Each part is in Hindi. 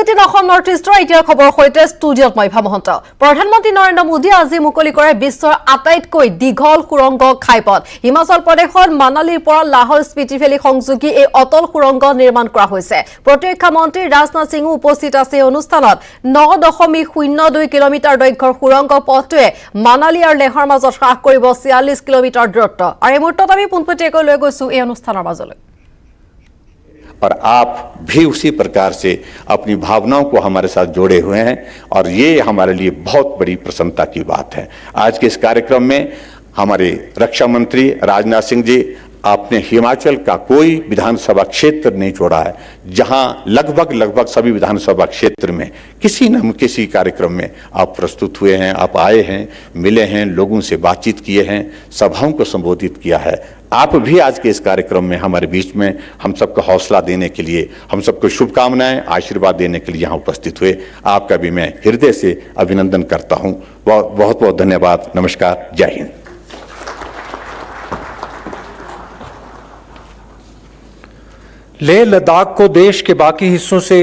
বুলেটিন অসম নৰ্থ ইষ্টৰ এতিয়াৰ খবৰ সৈতে ষ্টুডিঅত মই ভামহন্ত। প্ৰধানমন্ত্ৰী নৰেন্দ্ৰ মোদীয়ে আজি মুকলি কৰে বিশ্বৰ আটাইতকৈ দীঘল সুৰংগ ঘাইপথ। হিমাচল প্ৰদেশৰ মানালীৰ পৰা লাহোৰ স্পিতি ভেলী সংযোগী এই অটল সুৰংগ নিৰ্মাণ কৰা হৈছে। প্ৰতিৰক্ষা মন্ত্ৰী ৰাজনাথ সিঙো উপস্থিত আছে অনুষ্ঠানত। 9.02 কিলোমিটাৰ দৈৰ্ঘ্যৰ সুৰংগ পথটোৱে মানালী আৰু লেহৰ মাজত হ্ৰাস কৰিব 46 কিলোমিটাৰ দূৰত্ব। আৰু এই মুহূৰ্তত আমি পোনপটীয়াকৈ লৈ গৈছো এই অনুষ্ঠানৰ মাজলৈ। और आप भी उसी प्रकार से अपनी भावनाओं को हमारे साथ जोड़े हुए हैं और ये हमारे लिए बहुत बड़ी प्रसन्नता की बात है। आज के इस कार्यक्रम में हमारे रक्षा मंत्री राजनाथ सिंह जी, आपने हिमाचल का कोई विधानसभा क्षेत्र नहीं छोड़ा है, जहां लगभग सभी विधानसभा क्षेत्र में किसी न किसी कार्यक्रम में आप प्रस्तुत हुए हैं, आप आए हैं, मिले हैं, लोगों से बातचीत किए हैं, सभाओं को संबोधित किया है। आप भी आज के इस कार्यक्रम में हमारे बीच में हम सबको हौसला देने के लिए, हम सबको शुभकामनाएं, आशीर्वाद देने के लिए यहाँ उपस्थित हुए। आपका भी मैं हृदय से अभिनंदन करता हूँ। बहुत बहुत धन्यवाद। नमस्कार। जय हिंद। लेह लद्दाख को देश के बाकी हिस्सों से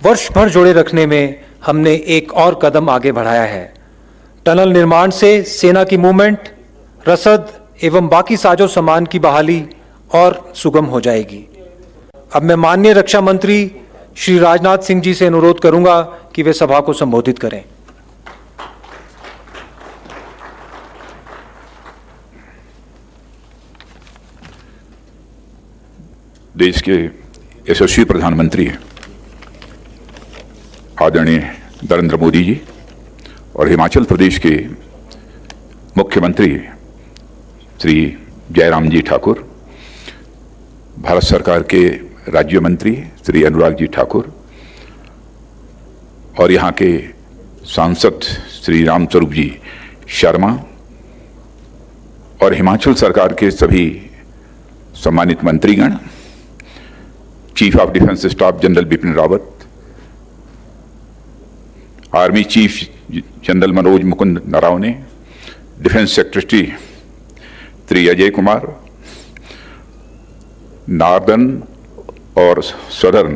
वर्ष भर जोड़े रखने में हमने एक और कदम आगे बढ़ाया है। टनल निर्माण से सेना की मूवमेंट, रसद एवं बाकी साजो सामान की बहाली और सुगम हो जाएगी। अब मैं माननीय रक्षा मंत्री श्री राजनाथ सिंह जी से अनुरोध करूंगा कि वे सभा को संबोधित करें। देश के यशस्वी प्रधानमंत्री आदरणीय नरेंद्र मोदी जी और हिमाचल प्रदेश के मुख्यमंत्री श्री जयराम जी ठाकुर, भारत सरकार के राज्य मंत्री श्री अनुराग जी ठाकुर और यहाँ के सांसद श्री रामस्वरूप जी शर्मा और हिमाचल सरकार के सभी सम्मानित मंत्रीगण, chief of defence staff general Bipin Rawat, army chief general Manoj Mukund Naravane, defence secretary Shri Ajay Kumar, northern और सदर्न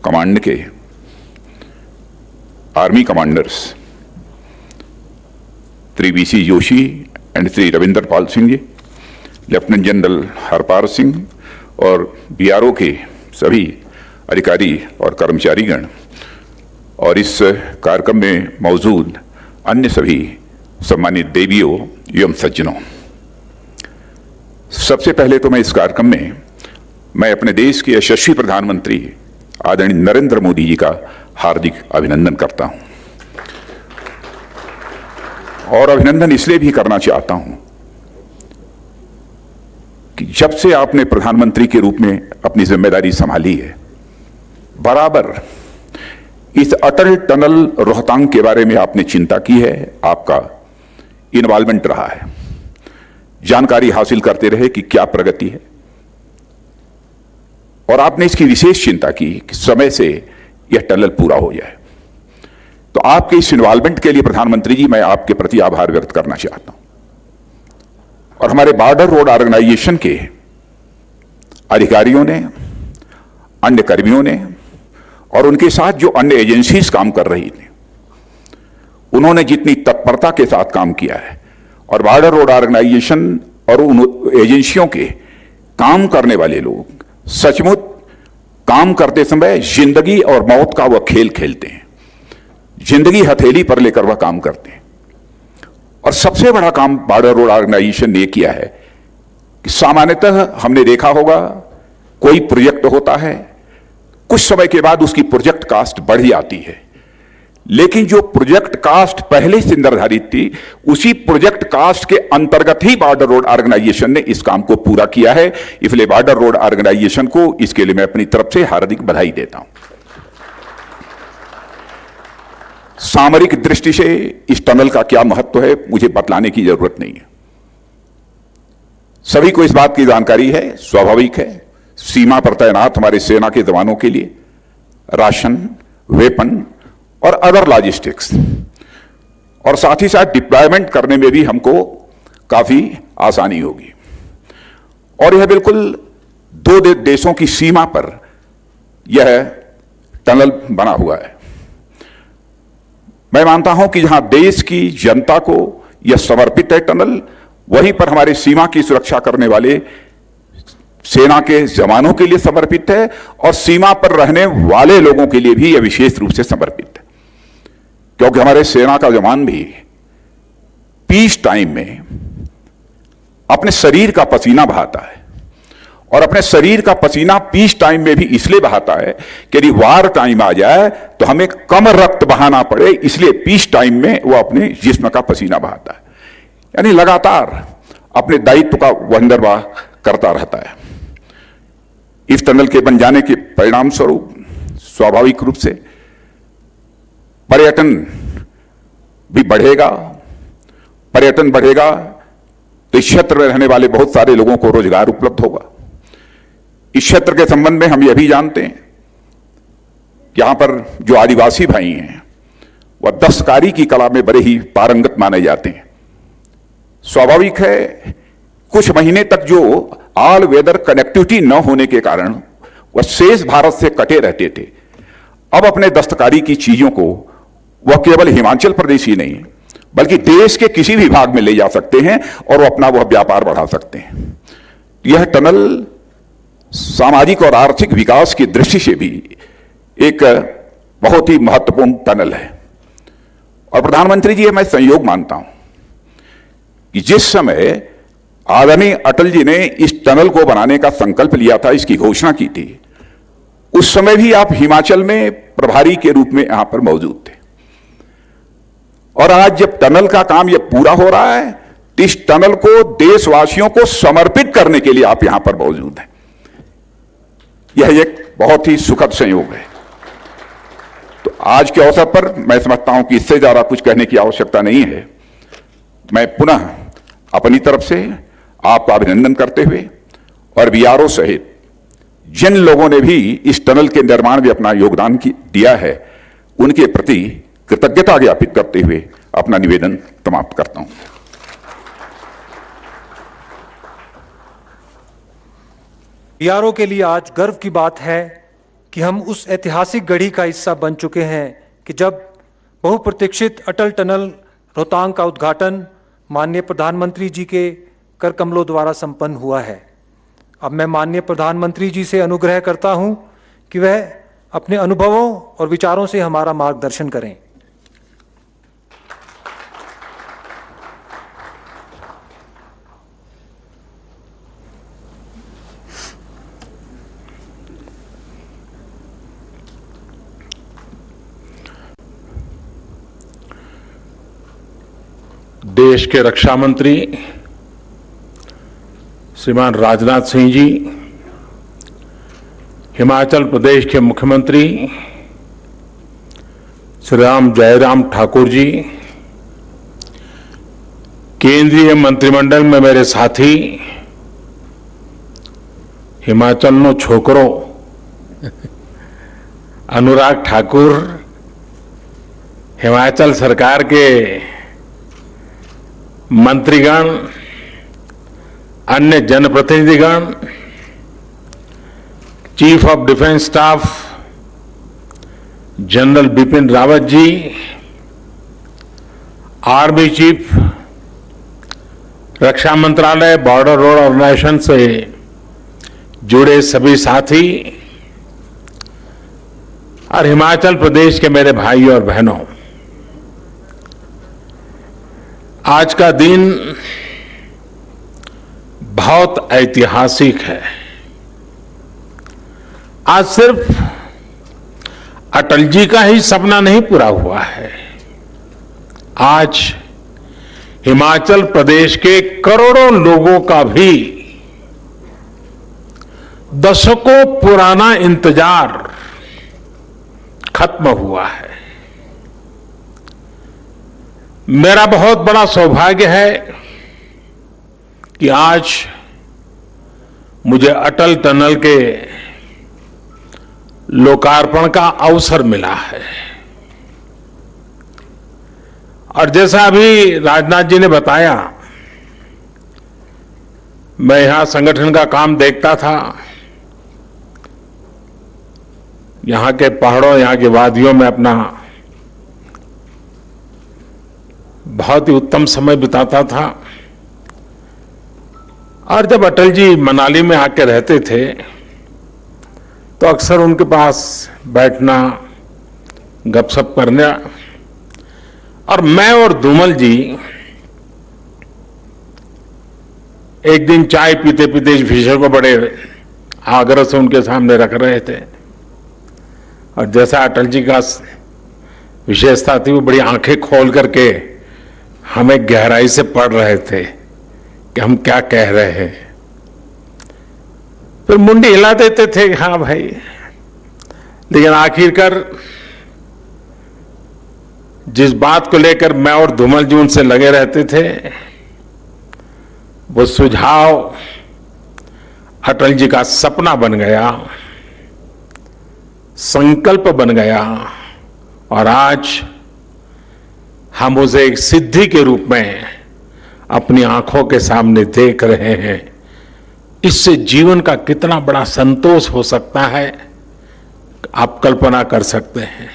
कमांड के army commanders Shri BC Joshi and Shri Ravinder Pal Singh ji, lieutenant general Harpal Singh और बीआरओ के सभी अधिकारी और कर्मचारीगण और इस कार्यक्रम में मौजूद अन्य सभी सम्मानित देवियों एवं सज्जनों, सबसे पहले तो मैं इस कार्यक्रम में मैं अपने देश के यशस्वी प्रधानमंत्री आदरणीय नरेंद्र मोदी जी का हार्दिक अभिनंदन करता हूं। और अभिनंदन इसलिए भी करना चाहता हूं कि जब से आपने प्रधानमंत्री के रूप में अपनी जिम्मेदारी संभाली है, बराबर इस अटल टनल रोहतांग के बारे में आपने चिंता की है, आपका इन्वॉल्वमेंट रहा है, जानकारी हासिल करते रहे कि क्या प्रगति है और आपने इसकी विशेष चिंता की कि समय से यह टनल पूरा हो जाए। तो आपके इस इन्वॉल्वमेंट के लिए प्रधानमंत्री जी मैं आपके प्रति आभार व्यक्त करना चाहता हूं। और हमारे बॉर्डर रोड ऑर्गेनाइजेशन के अधिकारियों ने, अन्य कर्मियों ने और उनके साथ जो अन्य एजेंसीज काम कर रही थी, उन्होंने जितनी तत्परता के साथ काम किया है और बॉर्डर रोड ऑर्गेनाइजेशन और उन एजेंसियों के काम करने वाले लोग सचमुच काम करते समय जिंदगी और मौत का वह खेल खेलते हैं, जिंदगी हथेली पर लेकर वह काम करते हैं। और सबसे बड़ा काम बॉर्डर रोड ऑर्गेनाइजेशन ने किया है कि सामान्यतः हमने देखा होगा कोई प्रोजेक्ट होता है, कुछ समय के बाद उसकी प्रोजेक्ट कास्ट बढ़ जाती है, लेकिन जो प्रोजेक्ट कास्ट पहले से निर्धारित थी उसी प्रोजेक्ट कास्ट के अंतर्गत ही बॉर्डर रोड ऑर्गेनाइजेशन ने इस काम को पूरा किया है। इसलिए बॉर्डर रोड ऑर्गेनाइजेशन को इसके लिए मैं अपनी तरफ से हार्दिक बधाई देता हूं। सामरिक दृष्टि से इस टनल का क्या महत्व है मुझे बतलाने की जरूरत नहीं है, सभी को इस बात की जानकारी है, स्वाभाविक है। सीमा पर तैनात हमारे सेना के जवानों के लिए राशन, वेपन और अदर लॉजिस्टिक्स और साथ ही साथ डिप्लॉयमेंट करने में भी हमको काफी आसानी होगी। और यह बिल्कुल दो देशों की सीमा पर यह टनल बना हुआ है। मैं मानता हूं कि जहां देश की जनता को यह समर्पित है टनल, वहीं पर हमारी सीमा की सुरक्षा करने वाले सेना के जवानों के लिए समर्पित है और सीमा पर रहने वाले लोगों के लिए भी यह विशेष रूप से समर्पित है, क्योंकि हमारे सेना का जवान भी पीस टाइम में अपने शरीर का पसीना बहाता है, और अपने शरीर का पसीना पीस टाइम में भी इसलिए बहाता है कि यदि वार टाइम आ जाए तो हमें कम रक्त बहाना पड़े, इसलिए पीस टाइम में वो अपने जिस्म का पसीना बहाता है, यानी लगातार अपने दायित्व का वह निर्वाह करता रहता है। इस टनल के बन जाने के परिणाम स्वरूप स्वाभाविक रूप से पर्यटन भी बढ़ेगा। पर्यटन बढ़ेगा तो इस क्षेत्र में रहने वाले बहुत सारे लोगों को रोजगार उपलब्ध होगा। इस क्षेत्र के संबंध में हम यह भी जानते हैं कि यहां पर जो आदिवासी भाई हैं वह दस्तकारी की कला में बड़े ही पारंगत माने जाते हैं। स्वाभाविक है कुछ महीने तक जो ऑल वेदर कनेक्टिविटी न होने के कारण वह शेष भारत से कटे रहते थे, अब अपने दस्तकारी की चीजों को वह केवल हिमाचल प्रदेश ही नहीं बल्कि देश के किसी भी भाग में ले जा सकते हैं और वह अपना वह व्यापार बढ़ा सकते हैं। यह टनल सामाजिक और आर्थिक विकास की दृष्टि से भी एक बहुत ही महत्वपूर्ण टनल है। और प्रधानमंत्री जी, मैं संयोग मानता हूं कि जिस समय आदरणीय अटल जी ने इस टनल को बनाने का संकल्प लिया था, इसकी घोषणा की थी, उस समय भी आप हिमाचल में प्रभारी के रूप में यहां पर मौजूद थे। और आज जब टनल का काम यह पूरा हो रहा है तो इस टनल को देशवासियों को समर्पित करने के लिए आप यहां पर मौजूद हैं। यह एक बहुत ही सुखद संयोग है। तो आज के अवसर पर मैं समझता हूं कि इससे ज्यादा कुछ कहने की आवश्यकता नहीं है। मैं पुनः अपनी तरफ से आपका अभिनंदन करते हुए और बीआरओ सहित जिन लोगों ने भी इस टनल के निर्माण में अपना योगदान दिया है उनके प्रति कृतज्ञता ज्ञापित करते हुए अपना निवेदन समाप्त करता हूं। बीआरओ के लिए आज गर्व की बात है कि हम उस ऐतिहासिक घड़ी का हिस्सा बन चुके हैं कि जब बहुप्रतीक्षित अटल टनल रोहतांग का उद्घाटन माननीय प्रधानमंत्री जी के कर कमलों द्वारा संपन्न हुआ है। अब मैं माननीय प्रधानमंत्री जी से अनुग्रह करता हूं कि वह अपने अनुभवों और विचारों से हमारा मार्गदर्शन करें। देश के रक्षा मंत्री श्रीमान राजनाथ सिंह जी, हिमाचल प्रदेश के मुख्यमंत्री श्री राम जयराम ठाकुर जी, केंद्रीय मंत्रिमंडल में मेरे साथी हिमाचल नो छोकरो अनुराग ठाकुर, हिमाचल सरकार के मंत्रीगण, अन्य जनप्रतिनिधिगण, chief of defence staff general Bipin Rawat ji, army chief, रक्षा मंत्रालय, बॉर्डर रोड ऑर्गेनाइजेशन से जुड़े सभी साथी और हिमाचल प्रदेश के मेरे भाई और बहनों, आज का दिन बहुत ऐतिहासिक है। आज सिर्फ अटल जी का ही सपना नहीं पूरा हुआ है, आज हिमाचल प्रदेश के करोड़ों लोगों का भी दशकों पुराना इंतजार खत्म हुआ है। मेरा बहुत बड़ा सौभाग्य है कि आज मुझे अटल टनल के लोकार्पण का अवसर मिला है। और जैसा अभी राजनाथ जी ने बताया, मैं यहां संगठन का काम देखता था। यहाँ के पहाड़ों, यहाँ की वादियों में अपना बहुत ही उत्तम समय बिताता था। और जब अटल जी मनाली में आके रहते थे तो अक्सर उनके पास बैठना, गपशप करना, और मैं और धूमल जी एक दिन चाय पीते पीते इस विषय को बड़े आग्रह से उनके सामने रख रहे थे। और जैसा अटल जी का विशेषता थी, वो बड़ी आंखें खोल करके हमें गहराई से पढ़ रहे थे कि हम क्या कह रहे हैं। फिर मुंडी हिला देते थे, हाँ भाई, लेकिन आखिरकार जिस बात को लेकर मैं और धूमल जी उनसे लगे रहते थे, वो सुझाव अटल जी का सपना बन गया, संकल्प बन गया, और आज हम उसे एक सिद्धि के रूप में अपनी आंखों के सामने देख रहे हैं। इससे जीवन का कितना बड़ा संतोष हो सकता है, आप कल्पना कर सकते हैं।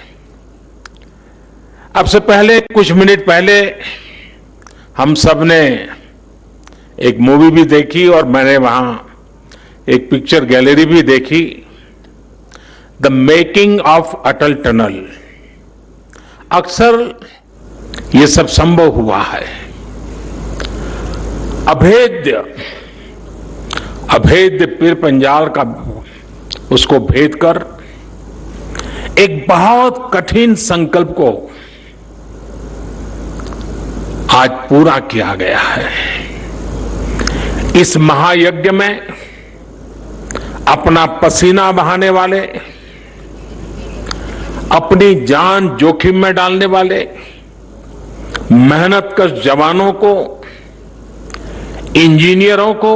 अब से पहले, कुछ मिनट पहले, हम सब ने एक मूवी भी देखी और मैंने वहां एक पिक्चर गैलरी भी देखी, the making of Atal tunnel. अक्सर ये सब संभव हुआ है। अभेद्य पीर पंजाल का उसको भेद कर एक बहुत कठिन संकल्प को आज पूरा किया गया है। इस महायज्ञ में अपना पसीना बहाने वाले, अपनी जान जोखिम में डालने वाले मेहनतकश जवानों को, इंजीनियरों को,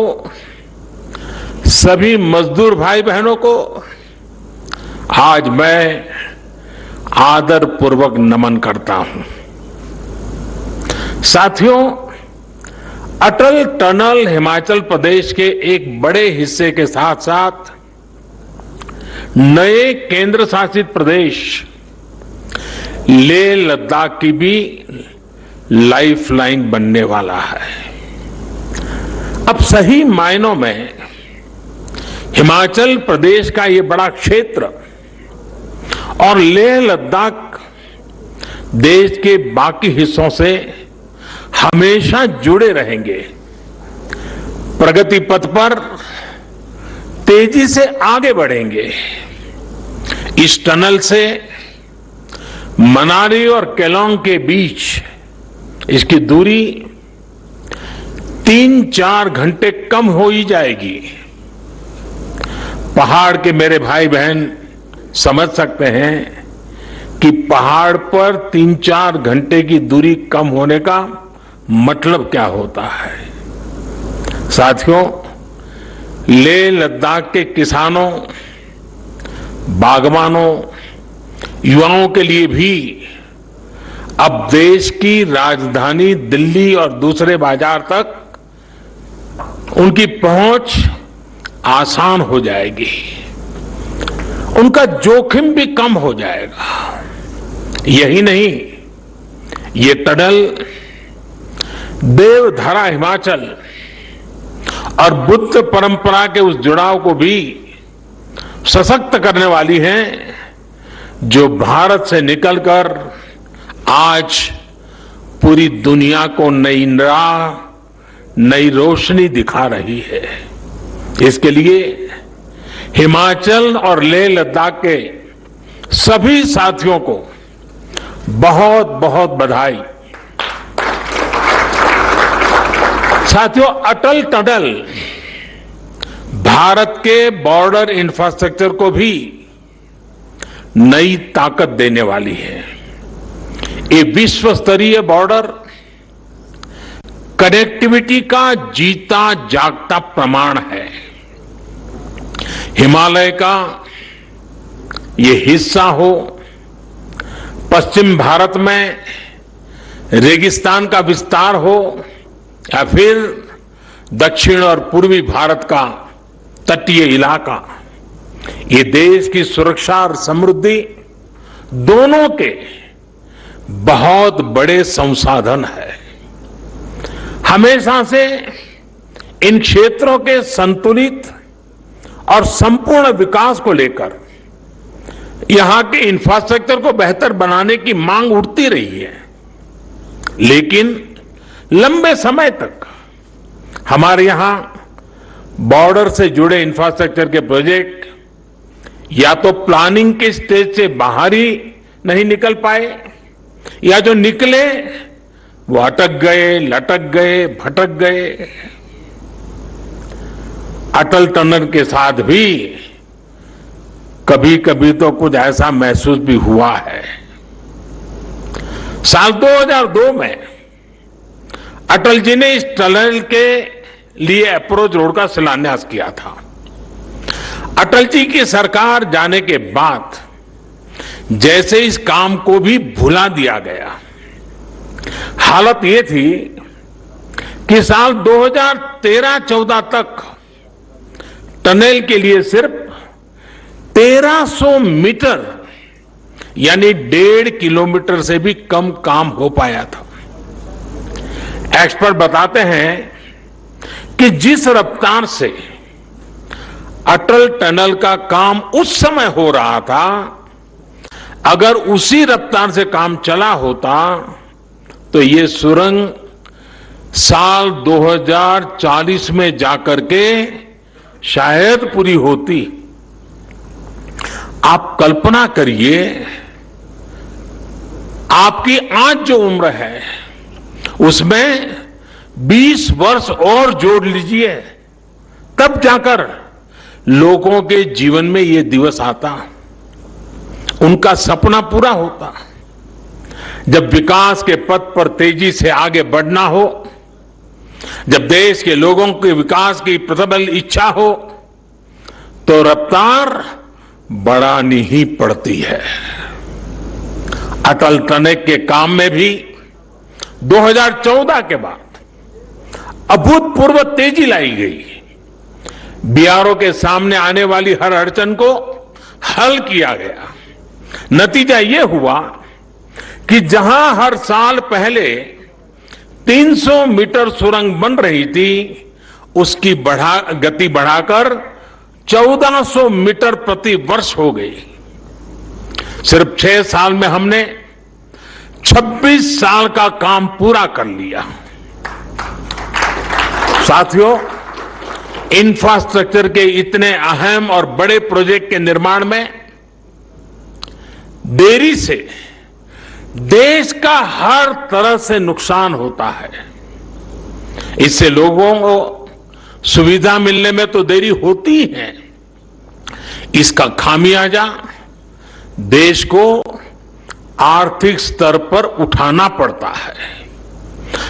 सभी मजदूर भाई बहनों को आज मैं आदर पूर्वक नमन करता हूं। साथियों, अटल टनल हिमाचल प्रदेश के एक बड़े हिस्से के साथ साथ नए केंद्र शासित प्रदेश लेह लद्दाख की भी लाइफलाइन बनने वाला है। अब सही मायनों में हिमाचल प्रदेश का ये बड़ा क्षेत्र और लेह लद्दाख देश के बाकी हिस्सों से हमेशा जुड़े रहेंगे। प्रगति पथ पर तेजी से आगे बढ़ेंगे। इस टनल से मनाली और केलोंग के बीच इसकी दूरी 3-4 घंटे कम हो ही जाएगी। पहाड़ के मेरे भाई बहन समझ सकते हैं कि पहाड़ पर 3-4 घंटे की दूरी कम होने का मतलब क्या होता है। साथियों, लेह लद्दाख के किसानों, बागवानों, युवाओं के लिए भी अब देश की राजधानी दिल्ली और दूसरे बाजार तक उनकी पहुंच आसान हो जाएगी। उनका जोखिम भी कम हो जाएगा। यही नहीं, ये टनल देवधरा हिमाचल और बुद्ध परंपरा के उस जुड़ाव को भी सशक्त करने वाली है जो भारत से निकलकर आज पूरी दुनिया को नई राह, नई रोशनी दिखा रही है। इसके लिए हिमाचल और लेह लद्दाख के सभी साथियों को बहुत बहुत बधाई। साथियों, अटल टनल भारत के बॉर्डर इंफ्रास्ट्रक्चर को भी नई ताकत देने वाली है। ये विश्व स्तरीय बॉर्डर कनेक्टिविटी का जीता जागता प्रमाण है। हिमालय का ये हिस्सा हो, पश्चिम भारत में रेगिस्तान का विस्तार हो, या फिर दक्षिण और पूर्वी भारत का तटीय इलाका, ये देश की सुरक्षा और समृद्धि दोनों के बहुत बड़े संसाधन है। हमेशा से इन क्षेत्रों के संतुलित और संपूर्ण विकास को लेकर यहां के इंफ्रास्ट्रक्चर को बेहतर बनाने की मांग उठती रही है, लेकिन लंबे समय तक हमारे यहां बॉर्डर से जुड़े इंफ्रास्ट्रक्चर के प्रोजेक्ट या तो प्लानिंग के स्टेज से बाहर ही नहीं निकल पाए, या जो निकले वो अटक गए, लटक गए, भटक गए। अटल टनल के साथ भी कभी कभी तो कुछ ऐसा महसूस भी हुआ है। साल 2002 में अटल जी ने इस टनल के लिए अप्रोच रोड का शिलान्यास किया था। अटल जी की सरकार जाने के बाद जैसे इस काम को भी भुला दिया गया। हालत ये थी कि साल 2013-14 तक टनल के लिए सिर्फ 1300 मीटर यानी 1.5 किलोमीटर से भी कम काम हो पाया था। एक्सपर्ट बताते हैं कि जिस रफ्तार से अटल टनल का काम उस समय हो रहा था, अगर उसी रफ्तार से काम चला होता तो ये सुरंग साल 2040 में जाकर के शायद पूरी होती। आप कल्पना करिए, आपकी आज जो उम्र है उसमें 20 वर्ष और जोड़ लीजिए, तब जाकर लोगों के जीवन में ये दिवस आता, उनका सपना पूरा होता। जब विकास के पथ पर तेजी से आगे बढ़ना हो, जब देश के लोगों के विकास की प्रबल इच्छा हो, तो रफ्तार बढ़ानी ही पड़ती है। अटल टनल के काम में भी 2014 के बाद अभूतपूर्व तेजी लाई गई। बीआरओ के सामने आने वाली हर अड़चन को हल किया गया। नतीजा यह हुआ कि जहां हर साल पहले 300 मीटर सुरंग बन रही थी, उसकी गति बढ़ाकर 1400 मीटर प्रति वर्ष हो गई। सिर्फ 6 साल में हमने 26 साल का काम पूरा कर लिया। साथियों, इंफ्रास्ट्रक्चर के इतने अहम और बड़े प्रोजेक्ट के निर्माण में देरी से देश का हर तरह से नुकसान होता है। इससे लोगों को सुविधा मिलने में तो देरी होती है, इसका खामियाजा देश को आर्थिक स्तर पर उठाना पड़ता है।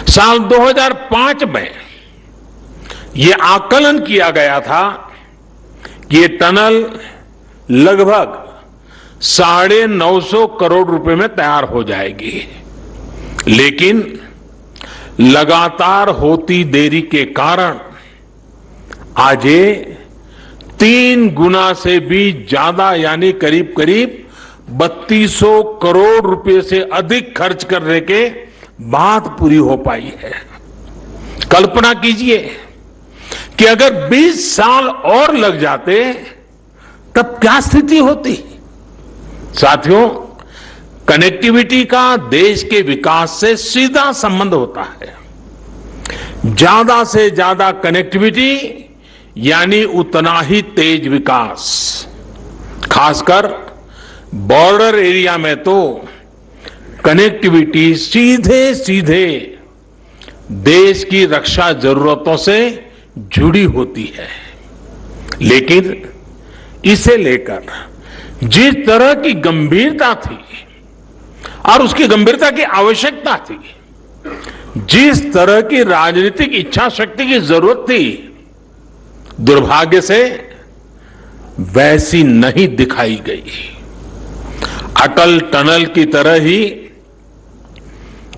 साल 2005 में यह आकलन किया गया था कि ये टनल लगभग 950 करोड़ रुपए में तैयार हो जाएगी, लेकिन लगातार होती देरी के कारण आज ये 3 गुना से भी ज्यादा यानी करीब करीब 3200 करोड़ रुपए से अधिक खर्च करने के बाद पूरी हो पाई है। कल्पना कीजिए कि अगर 20 साल और लग जाते तब क्या स्थिति होती। साथियों, कनेक्टिविटी का देश के विकास से सीधा संबंध होता है। ज्यादा से ज्यादा कनेक्टिविटी यानी उतना ही तेज विकास। खासकर बॉर्डर एरिया में तो कनेक्टिविटी सीधे सीधे देश की रक्षा जरूरतों से जुड़ी होती है, लेकिन इसे लेकर जिस तरह की गंभीरता थी और उसकी गंभीरता की आवश्यकता थी, जिस तरह की राजनीतिक इच्छा शक्ति की जरूरत थी, दुर्भाग्य से वैसी नहीं दिखाई गई। अटल टनल की तरह ही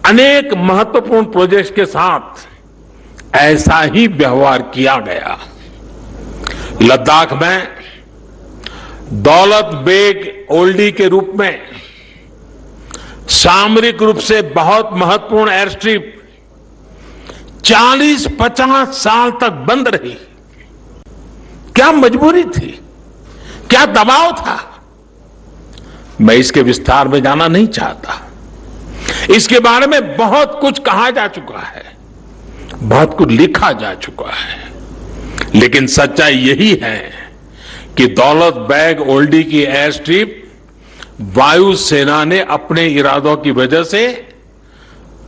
अनेक महत्वपूर्ण प्रोजेक्ट्स के साथ ऐसा ही व्यवहार किया गया। लद्दाख में दौलत बेग ओल्डी के रूप में सामरिक रूप से बहुत महत्वपूर्ण एयर स्ट्रिप 40-50 साल तक बंद रही। क्या मजबूरी थी, क्या दबाव था, मैं इसके विस्तार में जाना नहीं चाहता। इसके बारे में बहुत कुछ कहा जा चुका है, बहुत कुछ लिखा जा चुका है, लेकिन सच्चाई यही है कि दौलत बेग ओल्डी की एयर स्ट्रिप वायुसेना ने अपने इरादों की वजह से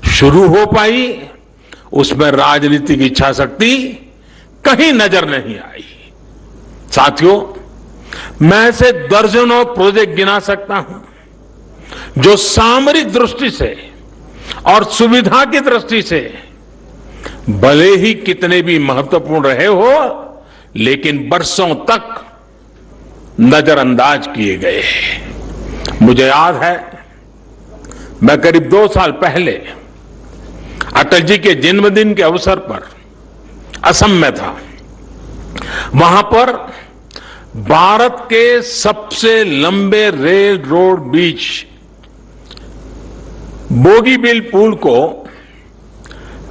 शुरू हो पाई, उसमें राजनीतिक इच्छा शक्ति कहीं नजर नहीं आई। साथियों, मैं ऐसे दर्जनों प्रोजेक्ट गिना सकता हूं जो सामरिक दृष्टि से और सुविधा की दृष्टि से भले ही कितने भी महत्वपूर्ण रहे हो, लेकिन बरसों तक नजरअंदाज किए गए। मुझे याद है, मैं करीब 2 साल पहले अटल जी के जन्मदिन के अवसर पर असम में था। वहां पर भारत के सबसे लंबे रेल रोड बीच बोगीबील पुल को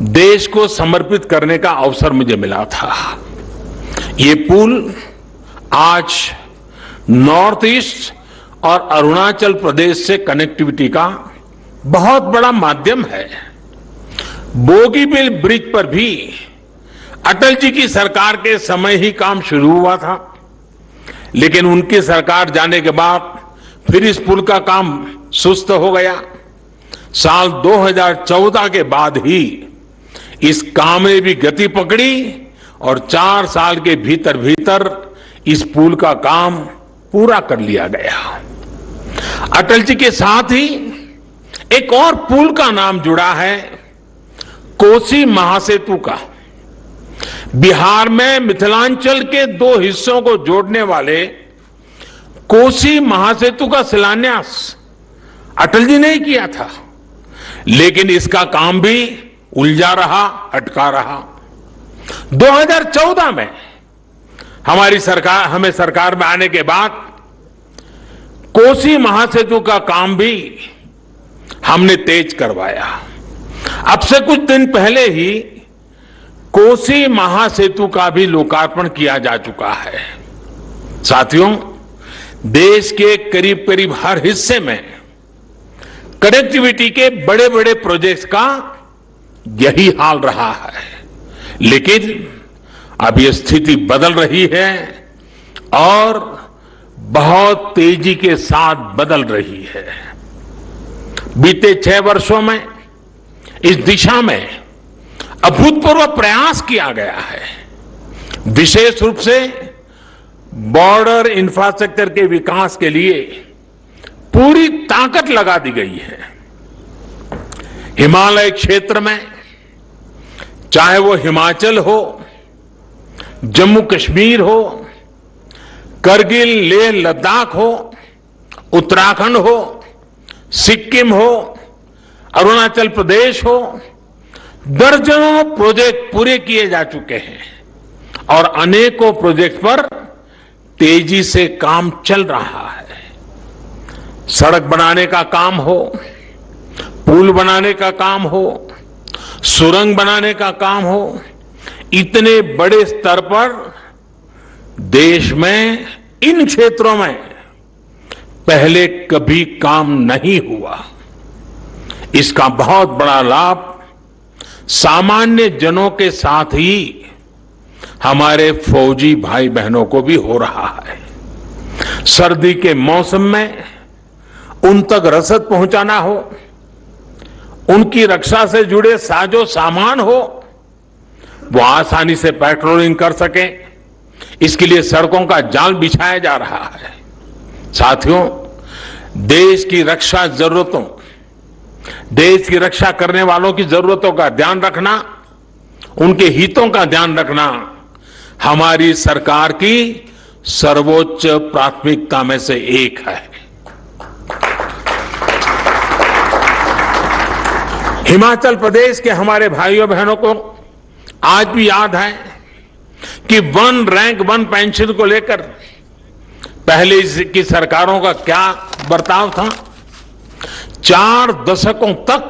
देश को समर्पित करने का अवसर मुझे मिला था। ये पुल आज नॉर्थ ईस्ट और अरुणाचल प्रदेश से कनेक्टिविटी का बहुत बड़ा माध्यम है। बोगीबील ब्रिज पर भी अटल जी की सरकार के समय ही काम शुरू हुआ था, लेकिन उनकी सरकार जाने के बाद फिर इस पुल का काम सुस्त हो गया। साल 2014 के बाद ही इस काम ने भी गति पकड़ी और 4 साल के भीतर भीतर इस पुल का काम पूरा कर लिया गया। अटल जी के साथ ही एक और पुल का नाम जुड़ा है, कोसी महासेतु का। बिहार में मिथिलांचल के 2 हिस्सों को जोड़ने वाले कोसी महासेतु का शिलान्यास अटल जी ने ही किया था, लेकिन इसका काम भी उलझा रहा, अटका रहा। 2014 में हमें सरकार में आने के बाद कोसी महासेतु का काम भी हमने तेज करवाया। अब से कुछ दिन पहले ही कोसी महासेतु का भी लोकार्पण किया जा चुका है। साथियों, देश के करीब करीब हर हिस्से में कनेक्टिविटी के बड़े बड़े प्रोजेक्ट्स का यही हाल रहा है, लेकिन अब यह स्थिति बदल रही है और बहुत तेजी के साथ बदल रही है। बीते 6 वर्षों में इस दिशा में अभूतपूर्व प्रयास किया गया है। विशेष रूप से बॉर्डर इंफ्रास्ट्रक्चर के विकास के लिए पूरी ताकत लगा दी गई है। हिमालय क्षेत्र में, चाहे वो हिमाचल हो, जम्मू कश्मीर हो, करगिल लेह लद्दाख हो, उत्तराखंड हो, सिक्किम हो, अरुणाचल प्रदेश हो, दर्जनों प्रोजेक्ट पूरे किए जा चुके हैं और अनेकों प्रोजेक्ट पर तेजी से काम चल रहा है। सड़क बनाने का काम हो, पुल बनाने का काम हो, सुरंग बनाने का काम हो, इतने बड़े स्तर पर देश में इन क्षेत्रों में पहले कभी काम नहीं हुआ। इसका बहुत बड़ा लाभ सामान्य जनों के साथ ही हमारे फौजी भाई बहनों को भी हो रहा है। सर्दी के मौसम में उन तक रसद पहुंचाना हो, उनकी रक्षा से जुड़े साजो सामान हो, वो आसानी से पेट्रोलिंग कर सकें, इसके लिए सड़कों का जाल बिछाया जा रहा है। साथियों, देश की रक्षा जरूरतों, देश की रक्षा करने वालों की जरूरतों का ध्यान रखना, उनके हितों का ध्यान रखना हमारी सरकार की सर्वोच्च प्राथमिकता में से एक है। हिमाचल प्रदेश के हमारे भाइयों बहनों को आज भी याद है कि 1 रैंक 1 पेंशन को लेकर पहले की सरकारों का क्या बर्ताव था। 4 दशकों तक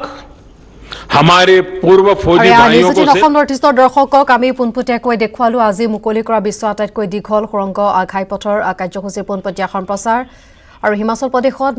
हमारे पूर्व फौजी भाइयों को অসম নৰ্থ ইষ্টৰ দৰ্শকক আমি পোনপটীয়াকৈ দেখুৱালো আজি মুকলি কৰা বিশ্বৰ আটাইতকৈ দীঘল সুৰংগ ঘাইপথৰ কাৰ্যসূচীৰ পোনপটীয়া সম্প্ৰচাৰ আৰু হিমাচল প্ৰদেশত